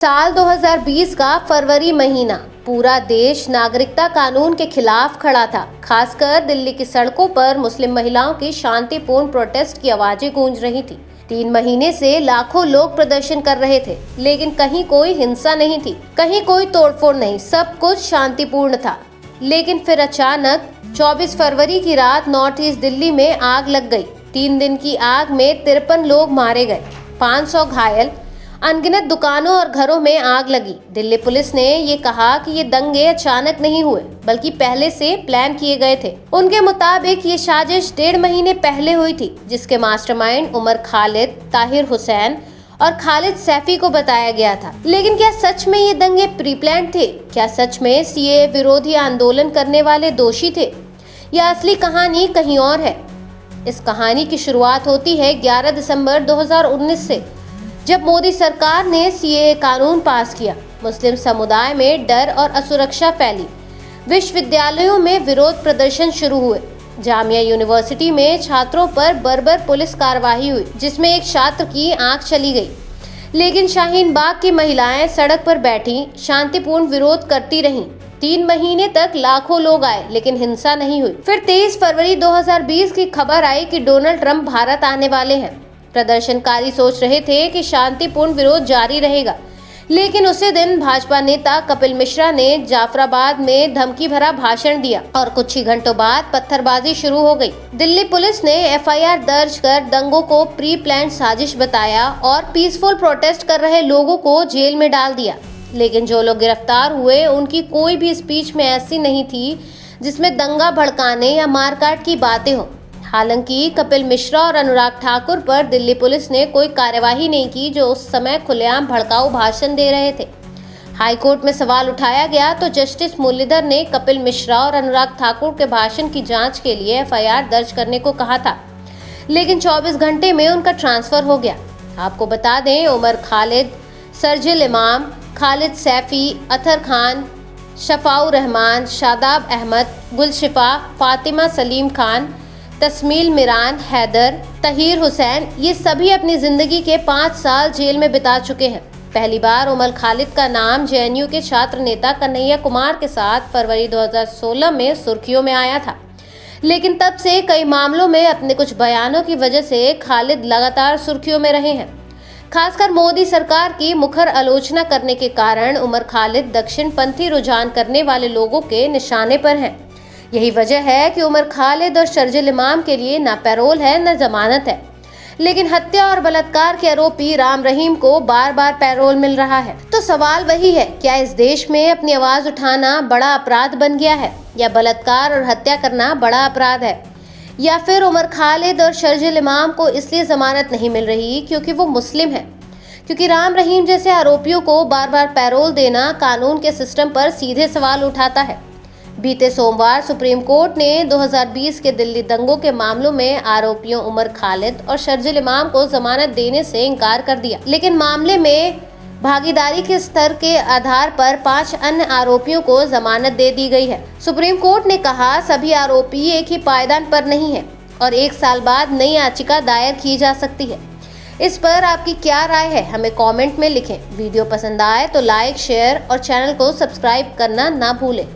साल 2020 का फरवरी महीना पूरा देश नागरिकता कानून के खिलाफ खड़ा था। खासकर दिल्ली की सड़कों पर मुस्लिम महिलाओं की शांतिपूर्ण प्रोटेस्ट की आवाजें गूंज रही थी। 3 महीने से लाखों लोग प्रदर्शन कर रहे थे, लेकिन कहीं कोई हिंसा नहीं थी, कहीं कोई तोड़फोड़ नहीं, सब कुछ शांतिपूर्ण था। लेकिन फिर अचानक 24 फरवरी की रात नॉर्थ ईस्ट दिल्ली में आग लग गई। 3 दिन की आग में 53 लोग मारे गए, 500 घायल, अनगिनत दुकानों और घरों में आग लगी। दिल्ली पुलिस ने ये कहा कि ये दंगे अचानक नहीं हुए, बल्कि पहले से प्लान किए गए थे। उनके मुताबिक ये साजिश 1.5 महीने पहले हुई थी, जिसके मास्टरमाइंड उमर खालिद, ताहिर हुसैन और खालिद सैफी को बताया गया था। लेकिन क्या सच में ये दंगे प्री प्लान थे? क्या सच में सीएए विरोधी आंदोलन करने वाले दोषी थे, या असली कहानी कहीं और है? इस कहानी की शुरुआत होती है 11 दिसंबर 2019 से, जब मोदी सरकार ने सीएए कानून पास किया। मुस्लिम समुदाय में डर और असुरक्षा फैली, विश्वविद्यालयों में विरोध प्रदर्शन शुरू हुए, जामिया यूनिवर्सिटी में छात्रों पर बर्बर पुलिस कार्रवाई हुई, जिसमें एक छात्र की आंख चली गई। लेकिन शाहीन बाग की महिलाएं सड़क पर बैठी शांतिपूर्ण विरोध करती रहीं। 3 महीने तक लाखों लोग आए, लेकिन हिंसा नहीं हुई। फिर 23 फरवरी 2020 की खबर आई कि डोनाल्ड ट्रंप भारत आने वाले हैं। प्रदर्शनकारी सोच रहे थे कि शांतिपूर्ण विरोध जारी रहेगा, लेकिन उसी दिन भाजपा नेता कपिल मिश्रा ने जाफराबाद में धमकी भरा भाषण दिया और कुछ ही घंटों बाद पत्थरबाजी शुरू हो गई। दिल्ली पुलिस ने एफआईआर दर्ज कर दंगों को प्री प्लान साजिश बताया और पीसफुल प्रोटेस्ट कर रहे लोगों को जेल में डाल दिया। लेकिन जो लोग गिरफ्तार हुए, उनकी कोई भी स्पीच में ऐसी नहीं थी जिसमें दंगा भड़काने या मारकाट की बातें हों। हालांकि कपिल मिश्रा और अनुराग ठाकुर पर दिल्ली पुलिस ने कोई कार्यवाही नहीं की, जो उस समय खुलेआम भड़काऊ भाषण दे रहे थे। हाईकोर्ट में सवाल उठाया गया तो जस्टिस मुरलीधर ने कपिल मिश्रा और अनुराग ठाकुर के भाषण की जांच के लिए एफआईआर दर्ज करने को कहा था, लेकिन 24 घंटे में उनका ट्रांसफर हो गया। आपको बता दें, उमर खालिद, सरजिल इमाम, खालिद सैफी, अतर खान, शफाउर रहमान, शादाब अहमद, गुलशिफा, फातिमा सलीम खान, तस्मील मिरान, हैदर, तहीर हुसैन, ये सभी अपनी जिंदगी के 5 साल जेल में बिता चुके हैं। पहली बार उमर खालिद का नाम जेएनयू के छात्र नेता कन्हैया कुमार के साथ फरवरी 2016 में सुर्खियों में आया था, लेकिन तब से कई मामलों में अपने कुछ बयानों की वजह से खालिद लगातार सुर्खियों में रहे हैं। खासकर मोदी सरकार की मुखर आलोचना करने के कारण उमर खालिद दक्षिणपंथी रुझान करने वाले लोगों के निशाने पर हैं। यही वजह है कि उमर खालिद और शर्जिल इमाम के लिए न पैरोल है न जमानत है। लेकिन हत्या और बलात्कार के आरोपी राम रहीम को बार बार पैरोल मिल रहा है। तो सवाल वही है, क्या इस देश में अपनी आवाज उठाना बड़ा अपराध बन गया है, या बलात्कार और हत्या करना बड़ा अपराध है? या फिर उमर खालिद और शर्जिल इमाम को इसलिए जमानत नहीं मिल रही क्योंकि वो मुस्लिम है, क्योंकि राम रहीम जैसे आरोपियों को बार बार पैरोल देना कानून के सिस्टम पर सीधे सवाल उठाता है। बीते सोमवार सुप्रीम कोर्ट ने 2020 के दिल्ली दंगों के मामलों में आरोपियों उमर खालिद और शर्जिल इमाम को जमानत देने से इनकार कर दिया, लेकिन मामले में भागीदारी के स्तर के आधार पर 5 अन्य आरोपियों को जमानत दे दी गई है। सुप्रीम कोर्ट ने कहा, सभी आरोपी एक ही पायदान पर नहीं है और 1 साल बाद नई याचिका दायर की जा सकती है। इस पर आपकी क्या राय है, हमें कमेंट में लिखें। वीडियो पसंद आए तो लाइक, शेयर और चैनल को सब्सक्राइब करना ना भूलें।